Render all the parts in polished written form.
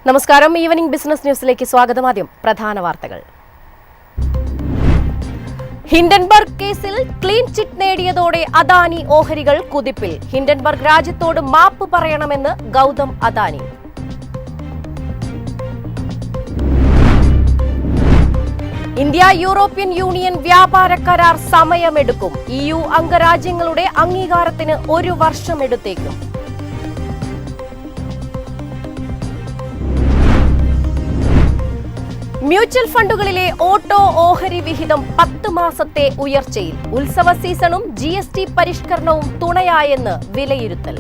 നമസ്കാരം. Evening business ന്യൂസിലേക്ക് സ്വാഗതം. ആദ്യം പ്രധാന വാർത്തകൾ. ഹിൻഡൻബർഗ് കേസിൽ ക്ലീൻ ചിറ്റ് നേടിയതോടെ അദാനി ഓഹരികൾ കുതിപ്പിൽ. ഹിൻഡൻബർഗ് രാജ്യത്തോട് മാപ്പ് പറയണമെന്ന് Gautam Adani. India European Union വ്യാപാര കരാർ സമയമെടുക്കും. EU അംഗരാജ്യങ്ങളുടെ അംഗീകാരത്തിന് 1 വർഷം എടുത്തേക്കും. മ്യൂച്വൽ ഫണ്ടുകളിലെ ഓട്ടോ ഓഹരി വിഹിതം 10 മാസത്തെ ഉയർച്ചയിൽ. ഉത്സവ സീസണും GST പരിഷ്കരണവും തുണയായെന്ന് വിലയിരുത്തൽ.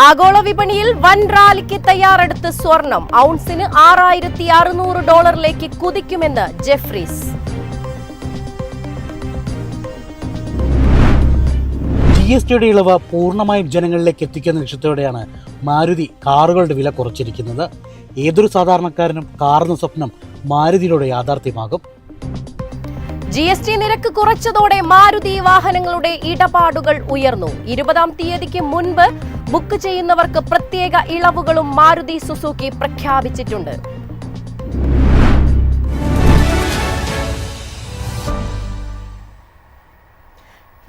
ആഗോള വിപണിയിൽ വൻ റാലിക്ക് തയ്യാറെടുത്ത് സ്വർണം. ഔൺസിന് $6,600 കുതിക്കുമെന്ന് ജെഫ്രീസ്. GSTയുടെ ഇളവ് പൂർണ്ണമായും ജനങ്ങളിലേക്ക് എത്തിക്കുന്ന ലക്ഷ്യത്തോടെയാണ് മാരുതി കാറുകളുടെ വില കുറച്ചിരിക്കുന്നത്. ഏതൊരു സാധാരണക്കാരനും കാറെന്ന സ്വപ്നം മാരുതിയിലൂടെ യാഥാർത്ഥ്യമാകും. GST നിരക്ക് കുറച്ചതോടെ മാരുതി വാഹനങ്ങളുടെ ഇടപാടുകൾ ഉയർന്നു. 20-ാം തീയതിക്ക് മുൻപ് ബുക്ക് ചെയ്യുന്നവർക്ക് പ്രത്യേക ഇളവുകളും മാരുതി സുസുക്കി പ്രഖ്യാപിച്ചിട്ടുണ്ട്.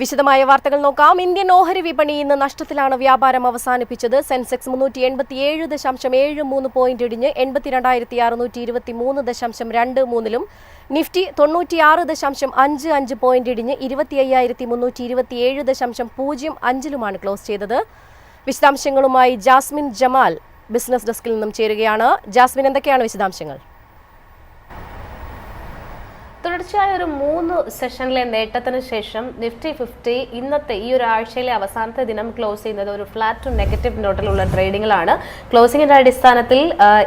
വിശദമായ വാർത്തകൾ നോക്കാം. ഇന്ത്യൻ ഓഹരി വിപണി ഇന്ന് നഷ്ടത്തിലാണ് വ്യാപാരം അവസാനിപ്പിച്ചത്. സെൻസെക്സ് 387.73 പോയിന്റ് ഇടിഞ്ഞ് 82,623.23 നിഫ്റ്റി 96.55 പോയിന്റ് ഇടിഞ്ഞ് 25,327.05 ക്ലോസ് ചെയ്തത്. വിശദാംശങ്ങളുമായി ജാസ്മിൻ ജമാൽ ബിസിനസ് ഡെസ്കിൽ നിന്നും ചേരുകയാണ്. ജാസ്മിൻ, എന്തൊക്കെയാണ് വിശദാംശങ്ങൾ? തുടർച്ചയായ ഒരു 3 സെഷനിലെ നേട്ടത്തിന് ശേഷം നിഫ്റ്റി 50 ഇന്നത്തെ ഈ ഒരു ആഴ്ചയിലെ അവസാനത്തെ ദിനം ക്ലോസ് ചെയ്യുന്നത് ഒരു ഫ്ലാറ്റ് ടു നെഗറ്റീവ് നോട്ടിലുള്ള ട്രേഡിംഗിലാണ്. ക്ലോസിംഗിന്റെ അടിസ്ഥാനത്തിൽ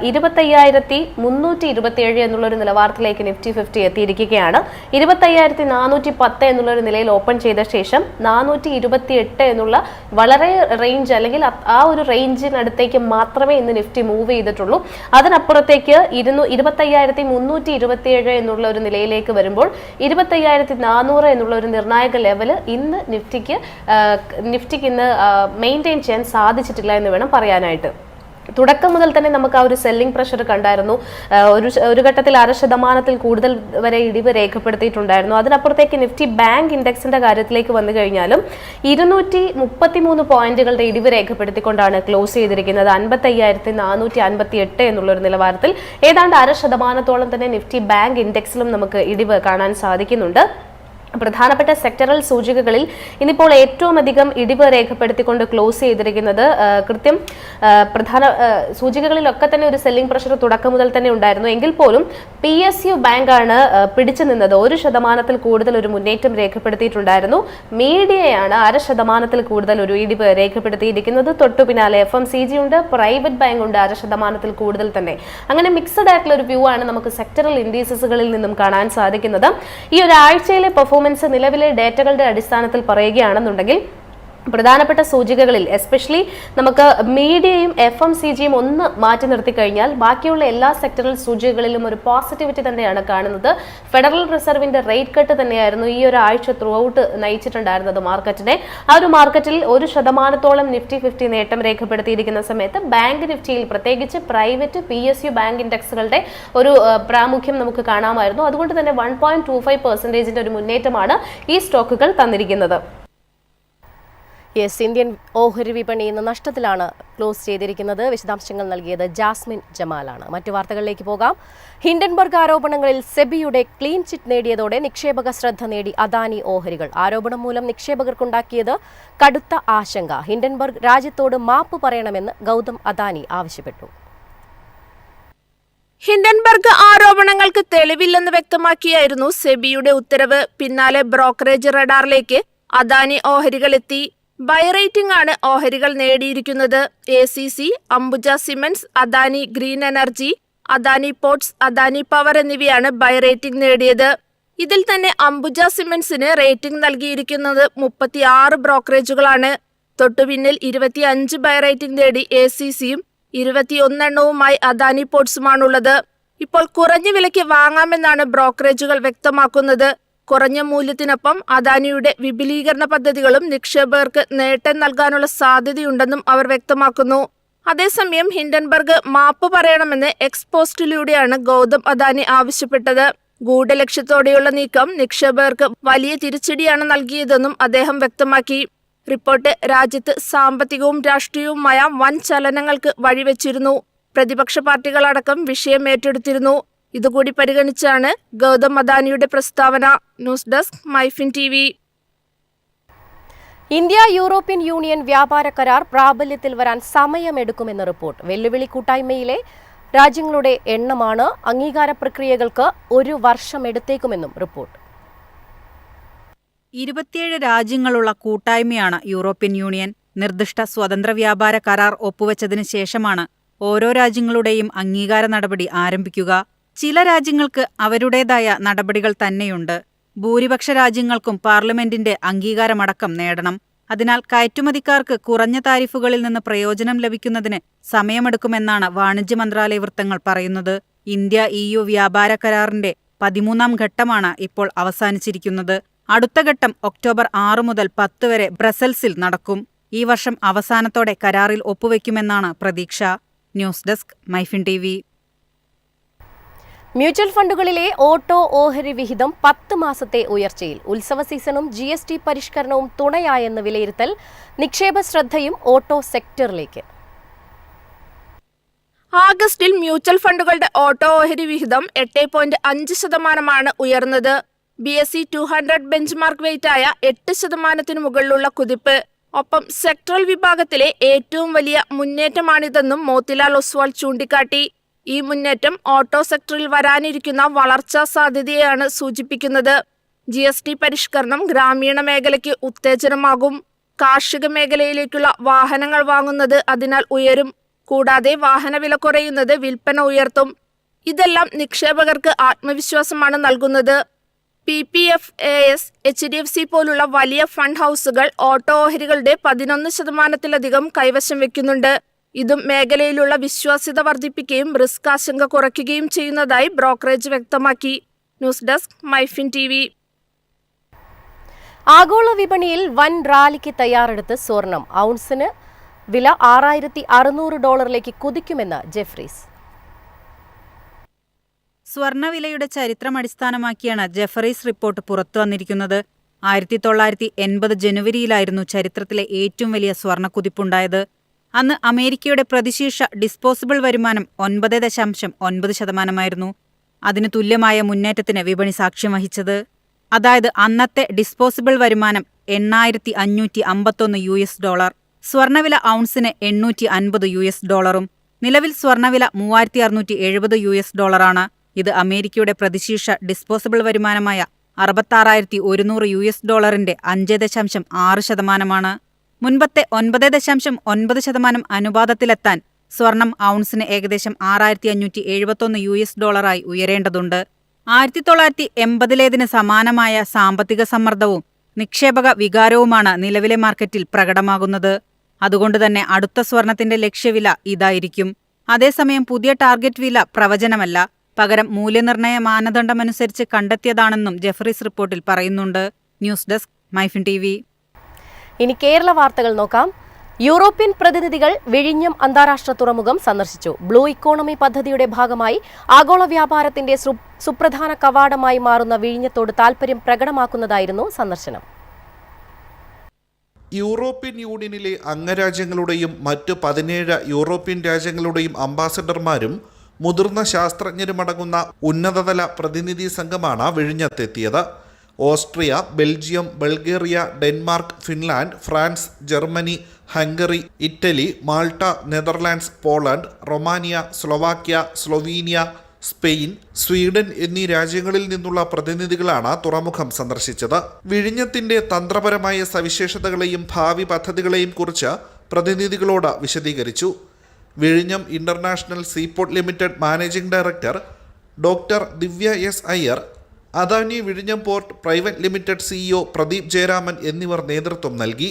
25,327 എന്നുള്ളൊരു നിലവാരത്തിലേക്ക് നിഫ്റ്റി 50 എത്തിയിരിക്കുകയാണ്. 25,410 എന്നുള്ളൊരു നിലയിൽ ഓപ്പൺ ചെയ്ത ശേഷം 428 എന്നുള്ള വളരെ റേഞ്ച് അല്ലെങ്കിൽ ആ ഒരു റേഞ്ചിനടുത്തേക്ക് മാത്രമേ ഇന്ന് നിഫ്റ്റി മൂവ് ചെയ്തിട്ടുള്ളൂ. അതിനപ്പുറത്തേക്ക് 25,327 എന്നുള്ള ഒരു നിലയിലേക്ക് വരുമ്പോൾ 25,400 എന്നുള്ള ഒരു നിർണായക ലെവല് ഇന്ന് നിഫ്റ്റിക്ക് ഇന്ന് മെയിൻറ്റെയിൻ ചെയ്യാൻ സാധിച്ചിട്ടില്ല എന്ന് വേണം പറയാനായിട്ട്. തുടക്കം മുതൽ തന്നെ നമുക്ക് ആ ഒരു സെല്ലിംഗ് പ്രഷർ കണ്ടായിരുന്നു. ഒരു ഘട്ടത്തിൽ 0.5% കൂടുതൽ വരെ ഇടിവ് രേഖപ്പെടുത്തിയിട്ടുണ്ടായിരുന്നു. അതിനപ്പുറത്തേക്ക് നിഫ്റ്റി ബാങ്ക് ഇൻഡെക്സിന്റെ കാര്യത്തിലേക്ക് വന്നു കഴിഞ്ഞാലും 233 പോയിന്റുകളുടെ ഇടിവ് രേഖപ്പെടുത്തിക്കൊണ്ടാണ് ക്ലോസ് ചെയ്തിരിക്കുന്നത്. 55,458 എന്നുള്ളൊരു നിലവാരത്തിൽ ഏതാണ്ട് 0.5% തന്നെ നിഫ്റ്റി ബാങ്ക് ഇൻഡെക്സിലും നമുക്ക് ഇടിവ് കാണാൻ സാധിക്കുന്നുണ്ട്. പ്രധാനപ്പെട്ട സെക്ടറൽ സൂചികകളിൽ ഇന്നിപ്പോൾ ഏറ്റവും അധികം ഇടിവ് രേഖപ്പെടുത്തിക്കൊണ്ട് ക്ലോസ് ചെയ്തിരിക്കുന്നത് പ്രധാന സൂചികകളിലൊക്കെ തന്നെ ഒരു സെല്ലിംഗ് പ്രഷർ തുടക്കം മുതൽ തന്നെ ഉണ്ടായിരുന്നു. എങ്കിൽ പോലും PSU ബാങ്കാണ് പിടിച്ചു നിന്നത്. 1% കൂടുതൽ ഒരു മുന്നേറ്റം രേഖപ്പെടുത്തിയിട്ടുണ്ടായിരുന്നു. മീഡിയയാണ് 0.5% കൂടുതൽ ഒരു ഇടിവ് രേഖപ്പെടുത്തിയിരിക്കുന്നത്. തൊട്ടു പിന്നാലെ FMCG ഉണ്ട്, പ്രൈവറ്റ് ബാങ്ക് ഉണ്ട് 0% കൂടുതൽ തന്നെ. അങ്ങനെ മിക്സഡ് ആയിട്ടുള്ള ഒരു വ്യൂ ആണ് നമുക്ക് സെക്ടറൽ ഇൻഡീസസുകളിൽ നിന്നും കാണാൻ സാധിക്കുന്നത്. ഈ ഒരാഴ്ചയിലെ നിലവിലെ ഡേറ്റകളുടെ അടിസ്ഥാനത്തിൽ പറയുകയാണെന്നുണ്ടെങ്കിൽ പ്രധാനപ്പെട്ട സൂചികകളിൽ എസ്പെഷ്യലി നമുക്ക് മീഡിയയും FMCGയും ഒന്ന് മാറ്റി നിർത്തി കഴിഞ്ഞാൽ ബാക്കിയുള്ള എല്ലാ സെക്ടറൽ സൂചികകളിലും ഒരു പോസിറ്റിവിറ്റി തന്നെയാണ് കാണുന്നത്. ഫെഡറൽ റിസർവിന്റെ റേറ്റ് കട്ട് തന്നെയായിരുന്നു ഈ ഒരു ആഴ്ച ത്രൂ ഔട്ട് നയിച്ചിട്ടുണ്ടായിരുന്നത് മാർക്കറ്റിനെ. ആ ഒരു മാർക്കറ്റിൽ 1% നിഫ്റ്റി 50 നേട്ടം രേഖപ്പെടുത്തിയിരിക്കുന്ന സമയത്ത് ബാങ്ക് നിഫ്റ്റിയിൽ പ്രത്യേകിച്ച് പ്രൈവറ്റ് PSU ബാങ്ക് ഇൻഡെക്സുകളുടെ ഒരു പ്രാമുഖ്യം നമുക്ക് കാണാമായിരുന്നു. അതുകൊണ്ട് തന്നെ 1.25% ഒരു മുന്നേറ്റമാണ് ഈ സ്റ്റോക്കുകൾ തന്നിരിക്കുന്നത്. ഇന്ത്യൻ ഓഹരി വിപണി ഇന്ന് നഷ്ടത്തിലാണ് ക്ലോസ് ചെയ്തിരിക്കുന്നത്. വിശദാംശങ്ങൾ നൽകിയത് ജാസ്മിൻ ജമാലാണ്. മറ്റു വാർത്തകളിലേക്ക് പോകാം. ഹിൻഡൻബർഗ് ആരോപണങ്ങളിൽ സെബിയുടെ ക്ലീൻ ചിറ്റ് നേടിയതോടെ നിക്ഷേപക ശ്രദ്ധ നേടി അദാനി ഓഹരികൾ. ആരോപണം മൂലം നിക്ഷേപകർക്കുണ്ടാക്കിയത് കടുത്ത ആശങ്ക. ഹിൻഡൻബർഗ് രാജ്യത്തോട് മാപ്പ് പറയണമെന്ന് ഗൗതം അദാനി ആവശ്യപ്പെട്ടു. ഹിൻഡൻബർഗ് ആരോപണങ്ങൾക്ക് തെളിവില്ലെന്ന് വ്യക്തമാക്കിയായിരുന്നു സെബിയുടെ ഉത്തരവ്. പിന്നാലെ ബ്രോക്കറേജ് റഡാറിലേക്ക് അദാനി ഓഹരികൾ എത്തി. ബൈ റേറ്റിംഗ് ആണ് ഓഹരികൾ നേടിയിരിക്കുന്നത്. ACC, Ambuja cements, Adani green energy, Adani ports, Adani power എന്നിവയാണ് ബൈ റേറ്റിംഗ് നേടിയത്. ഇതിൽ തന്നെ അംബുജ സിമന്റ്സിന് റേറ്റിംഗ് നൽകിയിരിക്കുന്നത് 36 ബ്രോക്കറേജുകളാണ്. തൊട്ടുപിന്നിൽ 25 ബൈ റേറ്റിംഗ് നേടി ACCയും 21 എണ്ണവുമായി അദാനി പോർട്സുമാണുള്ളത്. ഇപ്പോൾ കുറഞ്ഞ വിലയ്ക്ക് വാങ്ങാമെന്നാണ് ബ്രോക്കറേജുകൾ വ്യക്തമാക്കുന്നത്. കുറഞ്ഞ മൂല്യത്തിനൊപ്പം അദാനിയുടെ വിപുലീകരണ പദ്ധതികളും നിക്ഷേപകർക്ക് നേട്ടം നൽകാനുള്ള സാധ്യതയുണ്ടെന്നും അവർ വ്യക്തമാക്കുന്നു. അതേസമയം ഹിൻഡൻബർഗ് മാപ്പ് പറയണമെന്ന് എക്സ് പോസ്റ്റിലൂടെയാണ് ഗൗതം അദാനി ആവശ്യപ്പെട്ടത്. ഗൂഢലക്ഷ്യത്തോടെയുള്ള നീക്കം നിക്ഷേപകർക്ക് വലിയ തിരിച്ചടിയാണ് നൽകിയതെന്നും അദ്ദേഹം വ്യക്തമാക്കി. റിപ്പോർട്ട് രാജ്യത്ത് സാമ്പത്തികവും രാഷ്ട്രീയവുമായ വൻ ചലനങ്ങൾക്ക് വഴിവെച്ചിരുന്നു. പ്രതിപക്ഷ പാർട്ടികളടക്കം വിഷയം ഏറ്റെടുത്തിരുന്നു. ഇതുകൂടി പരിഗണിച്ചാണ് ഗൗതം അദാനിയുടെ പ്രസ്താവന. News desk MyFin TV. India European Union വ്യാപാര കരാർ പ്രാബല്യത്തിൽ വരാൻ സമയമെടുക്കുമെന്ന് റിപ്പോർട്ട്. വെല്ലുവിളി കൂട്ടായ്മയിലെ രാജ്യങ്ങളുടെ എണ്ണമാണ്. അംഗീകാര പ്രക്രിയകൾക്ക് 1 വർഷം എടുത്തേക്കുമെന്നും റിപ്പോർട്ട്. 27 രാജ്യങ്ങളുള്ള കൂട്ടായ്മയാണ് യൂറോപ്യൻ യൂണിയൻ. നിർദ്ദിഷ്ട സ്വതന്ത്ര വ്യാപാര കരാർ ഒപ്പുവെച്ചതിന് ശേഷമാണ് ഓരോ രാജ്യങ്ങളുടെയും അംഗീകാര നടപടി ആരംഭിക്കുക. ചില രാജ്യങ്ങൾക്ക് അവരുടേതായ നടപടികൾ തന്നെയുണ്ട്. ഭൂരിപക്ഷ രാജ്യങ്ങൾക്കും പാർലമെന്റിന്റെ അംഗീകാരമടക്കം നേടണം. അതിനാൽ കയറ്റുമതിക്കാർക്ക് കുറഞ്ഞ താരിഫുകളിൽ നിന്ന് പ്രയോജനം ലഭിക്കുന്നതിന് സമയമെടുക്കുമെന്നാണ് വാണിജ്യ മന്ത്രാലയ വൃത്തങ്ങൾ പറയുന്നത്. ഇന്ത്യ EU വ്യാപാര കരാറിന്റെ 13ാം ഘട്ടമാണ് ഇപ്പോൾ അവസാനിച്ചിരിക്കുന്നത്. അടുത്ത ഘട്ടം ഒക്ടോബർ 6 മുതൽ 10 വരെ ബ്രസൽസിൽ നടക്കും. ഈ വർഷം അവസാനത്തോടെ കരാറിൽ ഒപ്പുവെക്കുമെന്നാണ് പ്രതീക്ഷ. News desk MyFin TV. Mutual ഫണ്ടുകളിലെ ഓട്ടോ ഓഹരി വിഹിതം 10 മാസത്തെ ഉയർച്ചയിൽ. ഉത്സവ സീസണും GST പരിഷ്കരണവും തുണയായെന്ന് വിലയിരുത്തൽ. നിക്ഷേപ ശ്രദ്ധയും ഓട്ടോ സെക്ടറിലേക്ക്. ആഗസ്റ്റിൽ മ്യൂച്വൽ ഫണ്ടുകളുടെ ഓട്ടോ ഓഹരി വിഹിതം 8.5% ഉയർന്നത്. BSE 200 ബെഞ്ച്മാർക്ക് വെയിറ്റായ 8% മുകളിലുള്ള കുതിപ്പ്. ഒപ്പം സെക്ടറൽ വിഭാഗത്തിലെ ഏറ്റവും വലിയ മുന്നേറ്റമാണിതെന്നും മോത്തിലാൽ ഒസ്വാൾ ചൂണ്ടിക്കാട്ടി. ഈ മുന്നേറ്റം ഓട്ടോ സെക്ടറിൽ വരാനിരിക്കുന്ന വളർച്ചാ സാധ്യതയെയാണ് സൂചിപ്പിക്കുന്നത്. GST പരിഷ്കരണം ഗ്രാമീണ മേഖലയ്ക്ക് ഉത്തേജനമാകും. കാർഷിക മേഖലയിലേക്കുള്ള വാഹനങ്ങൾ വാങ്ങുന്നത് അതിനാൽ ഉയരും. കൂടാതെ വാഹനവില കുറയുന്നത് വിൽപ്പന ഉയർത്തും. ഇതെല്ലാം നിക്ഷേപകർക്ക് ആത്മവിശ്വാസമാണ് നൽകുന്നത്. PPF, AS, HDFC പോലുള്ള വലിയ ഫണ്ട് ഹൗസുകൾ ഓട്ടോ ഓഹരികളുടെ 11%-ലധികം കൈവശം വെക്കുന്നുണ്ട്. ഇതും മേഖലയിലുള്ള വിശ്വാസ്യത വർദ്ധിപ്പിക്കുകയും റിസ്ക് ആശങ്ക കുറയ്ക്കുകയും ചെയ്യുന്നതായി ബ്രോക്കറേജ് വ്യക്തമാക്കി. News desk MyFin TV. ആഗോള വിപണിയിൽ വൻ റാലിക്ക് തയ്യാറെടുത്ത് സ്വർണം. ഔൺസിന് വില $6,600 കുതിക്കുമെന്ന് ജെഫ്രീസ്. സ്വർണ്ണവിലയുടെ ചരിത്രം അടിസ്ഥാനമാക്കിയാണ് ജെഫറീസ് റിപ്പോർട്ട് പുറത്തുവന്നിരിക്കുന്നത്. 1980 ജനുവരിയിലായിരുന്നു ചരിത്രത്തിലെ ഏറ്റവും വലിയ സ്വർണ്ണക്കുതിപ്പുണ്ടായത്. അന്ന് അമേരിക്കയുടെ പ്രതിശീർഷ ഡിസ്പോസിബിൾ വരുമാനം 9.9%. അതിന് തുല്യമായ മുന്നേറ്റത്തിന് വിപണി സാക്ഷ്യം വഹിച്ചത്. അതായത് അന്നത്തെ ഡിസ്പോസിബിൾ വരുമാനം $8,551. സ്വർണ്ണവില ഔൺസിന് $850. നിലവിൽ സ്വർണ്ണവില $3,670 ആണ്. ഇത് അമേരിക്കയുടെ പ്രതിശീർഷ ഡിസ്പോസിബിൾ വരുമാനമായ $66,100 5.6%. മുൻപത്തെ 9.9% അനുപാതത്തിലെത്താൻ സ്വർണം ഔൺസിന് ഏകദേശം $6,571 ഉയരേണ്ടതുണ്ട്. 1980-ലേതിന് സമാനമായ സാമ്പത്തിക സമ്മർദ്ദവും നിക്ഷേപക വികാരവുമാണ് നിലവിലെ മാർക്കറ്റിൽ പ്രകടമാകുന്നത്. അതുകൊണ്ടുതന്നെ അടുത്ത സ്വർണത്തിന്റെ ലക്ഷ്യവില ഇതായിരിക്കും. അതേസമയം പുതിയ ടാർഗറ്റ് വില പ്രവചനമല്ല, പകരം മൂല്യനിർണ്ണയ മാനദണ്ഡമനുസരിച്ച് കണ്ടെത്തിയതാണെന്നും ജെഫറീസ് റിപ്പോർട്ടിൽ പറയുന്നുണ്ട്. News desk MyFin TV. ഇനി കേരള വാർത്തകൾ നോക്കാം. യൂറോപ്യൻ പ്രതിനിധികൾ വിഴിഞ്ഞം അന്താരാഷ്ട്ര തുറമുഖം സന്ദർശിച്ചു. ബ്ലൂ ഇക്കോണമി പദ്ധതിയുടെ ഭാഗമായി ആഗോള വ്യാപാരത്തിന്റെ സുപ്രധാന കവാടമായി മാറുന്ന വിഴിഞ്ഞത്തോട് താൽപര്യം പ്രകടമാക്കുന്നതായിരുന്നു സന്ദർശനം. യൂറോപ്യൻ യൂണിയനിലെ അംഗരാജ്യങ്ങളുടെയും മറ്റ് 17 യൂറോപ്യൻ രാജ്യങ്ങളുടെയും അംബാസഡർമാരും മുതിർന്ന ശാസ്ത്രജ്ഞരുമടങ്ങുന്ന ഉന്നതതല പ്രതിനിധി സംഘമാണ് വിഴിഞ്ഞത്തെത്തിയത്. Austria, Belgium, Bulgaria, Denmark, Finland, France, Germany, Hungary, Italy, Malta, Netherlands, Poland, Romania, Slovakia, Slovenia, Spain, Sweden എന്നീ രാജ്യങ്ങളിൽ നിന്നുള്ള പ്രതിനിധികളാണ് തുറമുഖം സന്ദർശിച്ചത്. വിഴിഞ്ഞത്തിന്റെ തന്ത്രപരമായ സവിശേഷതകളെയും ഭാവി പദ്ധതികളെയും കുറിച്ച് പ്രതിനിധികളോട് വിശദീകരിച്ചു. വിഴിഞ്ഞം international seaport limited managing director doctor ദിവ്യ എസ് അയ്യർ, അദാനി വിഴിഞ്ഞം port private limited CEO Pradeep Jayaraman എന്നിവർ നേതൃത്വം നൽകി.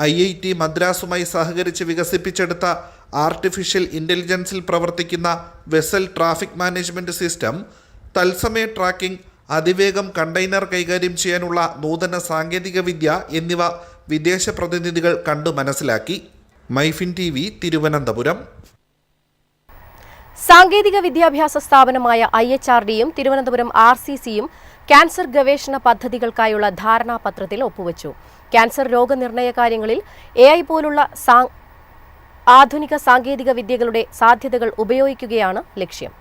IIT മദ്രാസുമായി സഹകരിച്ച് വികസിപ്പിച്ചെടുത്ത ആർട്ടിഫിഷ്യൽ ഇൻ്റലിജൻസിൽ പ്രവർത്തിക്കുന്ന വെസൽ ട്രാഫിക് മാനേജ്മെൻറ്റ് സിസ്റ്റം, തത്സമയ ട്രാക്കിംഗ്, അതിവേഗം കണ്ടെയ്നർ കൈകാര്യം ചെയ്യാനുള്ള നൂതന സാങ്കേതിക വിദ്യ എന്നിവ വിദേശ പ്രതിനിധികൾ കണ്ടു മനസ്സിലാക്കി. മൈഫിൻ TV, തിരുവനന്തപുരം. സാങ്കേതിക വിദ്യാഭ്യാസ സ്ഥാപനമായ IHRDയും തിരുവനന്തപുരം RCCയും ക്യാൻസർ ഗവേഷണ പദ്ധതികൾക്കായുള്ള ധാരണാപത്രത്തിൽ ഒപ്പുവച്ചു. ക്യാൻസർ രോഗനിർണയ കാര്യങ്ങളിൽ AI പോലുള്ള ആധുനിക സാങ്കേതിക വിദ്യകളുടെ സാധ്യതകൾ ഉപയോഗിക്കുകയാണ് ലക്ഷ്യം.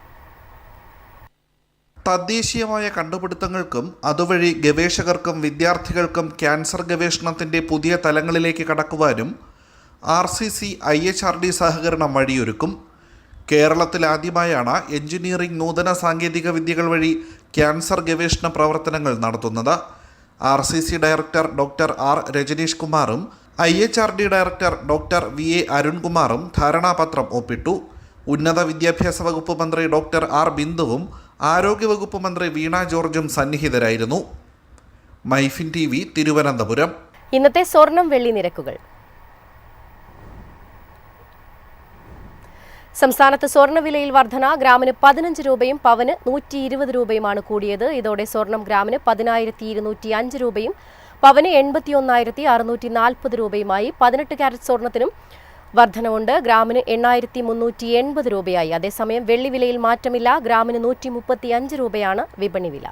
തദ്ദേശീയമായ കണ്ടുപിടുത്തങ്ങൾക്കും അതുവഴി ഗവേഷകർക്കും വിദ്യാർത്ഥികൾക്കും ക്യാൻസർ ഗവേഷണത്തിന്റെ പുതിയ തലങ്ങളിലേക്ക് കടക്കുവാനും RCC IHRD സഹകരണം വഴിയൊരുക്കും. കേരളത്തിൽ ആദ്യമായാണ് എഞ്ചിനീയറിംഗ് നൂതന സാങ്കേതിക വിദ്യകൾ വഴി ക്യാൻസർ ഗവേഷണ പ്രവർത്തനങ്ങൾ നടത്തുന്നത്. RCC director doctor R Rajneesh കുമാറും IHRD ഡയറക്ടർ ഡോക്ടർ VA അരുൺകുമാറും ധാരണാപത്രം ഒപ്പിട്ടു. ഉന്നത വിദ്യാഭ്യാസ വകുപ്പ് മന്ത്രി ഡോക്ടർ R ബിന്ദുവും ആരോഗ്യവകുപ്പ് മന്ത്രി വീണ ജോർജും സന്നിഹിതരായിരുന്നു. മൈഫിൻ TV, തിരുവനന്തപുരം. ഇന്നത്തെ സ്വർണം വെള്ളി നിരക്കുകൾ. സംസ്ഥാനത്ത് സ്വർണ്ണവിലയിൽ വർധന. ഗ്രാമിന് 15 രൂപയും പവന് 120 രൂപയുമാണ് കൂടിയത്. ഇതോടെ സ്വർണം ഗ്രാമിന് 10,205 രൂപയും പവന് 81,640 രൂപയുമായി. 18 കാരറ്റ് സ്വർണത്തിനും വർധനവുണ്ട്. ഗ്രാമിന് 8,380 രൂപയായി. അതേസമയം വെള്ളി വിലയിൽ മാറ്റമില്ല. ഗ്രാമിന് 135 രൂപയാണ് വിപണി വില.